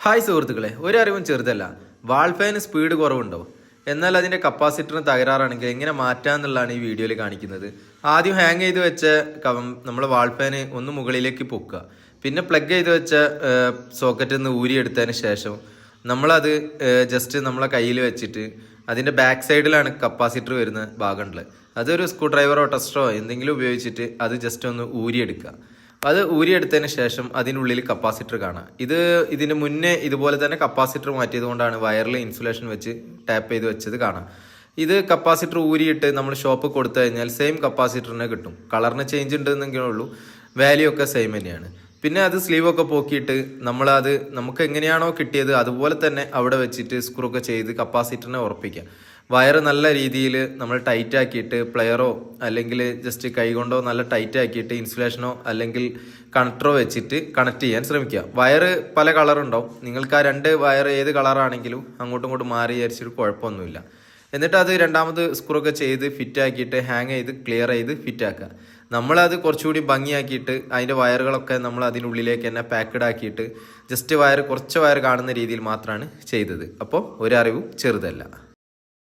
Hi സുഹൃത്തുക്കളെ, ഒരറിവും ചെറുതല്ല. വാൾ fan speed കുറവുണ്ടോ? എന്നാൽ അതിൻ്റെ കപ്പാസിറ്ററിന് തകരാറാണെങ്കിൽ എങ്ങനെ മാറ്റാമെന്നുള്ളതാണ് ഈ വീഡിയോയിൽ കാണിക്കുന്നത്. ആദ്യം ഹാങ് ചെയ്ത് വെച്ച നമ്മൾ വാൾ ഫാന് ഒന്ന് മുകളിലേക്ക് പൊക്കുക. പിന്നെ പ്ലഗ് ചെയ്ത് വെച്ച സോക്കറ്റിൽ നിന്ന് ഊരിയെടുത്തതിന് ശേഷം നമ്മളത് ജസ്റ്റ് നമ്മളെ കയ്യിൽ വെച്ചിട്ട് അതിൻ്റെ ബാക്ക് സൈഡിലാണ് കപ്പാസിറ്റർ വരുന്ന ഭാഗമുള്ളത്. അതൊരു സ്ക്രൂ ഡ്രൈവറോ ടെസ്റ്ററോ എന്തെങ്കിലും ഉപയോഗിച്ചിട്ട് അത് ജസ്റ്റ് ഒന്ന് ഊരിയെടുക്കുക. അത് ഊരിയെടുത്തതിന് ശേഷം അതിനുള്ളിൽ കപ്പാസിറ്റർ കാണാം. ഇതിന് മുന്നേ ഇതുപോലെ തന്നെ കപ്പാസിറ്റർ മാറ്റിയത് കൊണ്ടാണ് വയറിൽ ഇൻസുലേഷൻ വെച്ച് ടാപ്പ് ചെയ്ത് വെച്ചത് കാണാം. ഇത് കപ്പാസിറ്റർ ഊരിയിട്ട് നമ്മൾ ഷോപ്പ് കൊടുത്തു കഴിഞ്ഞാൽ സെയിം കപ്പാസിറ്ററിനെ കിട്ടും. കളറിന് ചേഞ്ച് ഉണ്ടെന്നെങ്കിലേ ഉള്ളൂ, വാല്യൂ ഒക്കെ സെയിം തന്നെയാണ്. പിന്നെ അത് സ്ലീവൊക്കെ പോക്കിയിട്ട് നമുക്ക് എങ്ങനെയാണോ കിട്ടിയത് അതുപോലെ തന്നെ അവിടെ വെച്ചിട്ട് സ്ക്രൂ ഒക്കെ ചെയ്ത് കപ്പാസിറ്ററിനെ ഉറപ്പിക്കുക. വയറ് നല്ല രീതിയിൽ നമ്മൾ ടൈറ്റ് ആക്കിയിട്ട് പ്ലെയറോ അല്ലെങ്കിൽ ജസ്റ്റ് കൈ കൊണ്ടോ നല്ല ടൈറ്റ് ആക്കിയിട്ട് ഇൻസുലേഷനോ അല്ലെങ്കിൽ കണക്ടറോ വെച്ചിട്ട് കണക്ട് ചെയ്യാൻ ശ്രമിക്കുക. വയറ് പല കളറുണ്ടാവും. നിങ്ങൾക്ക് ആ രണ്ട് വയർ ഏത് കളറാണെങ്കിലും അങ്ങോട്ടും ഇങ്ങോട്ടും മാറി വിചാരിച്ചിട്ട് കുഴപ്പമൊന്നുമില്ല. എന്നിട്ട് അത് രണ്ടാമത് സ്ക്രൂ ഒക്കെ ചെയ്ത് ഫിറ്റ് ആക്കിയിട്ട് ഹാങ് ചെയ്ത് ക്ലിയർ ചെയ്ത് ഫിറ്റ് ആക്കുക. നമ്മളത് കുറച്ചുകൂടി ഭംഗിയാക്കിയിട്ട് അതിൻ്റെ വയറുകളൊക്കെ നമ്മൾ അതിനുള്ളിലേക്ക് തന്നെ പാക്കഡ് ആക്കിയിട്ട് ജസ്റ്റ് കുറച്ച് വയർ കാണുന്ന രീതിയിൽ മാത്രമാണ് ചെയ്തത്. അപ്പോൾ ഒരറിവും ചെറുതല്ല.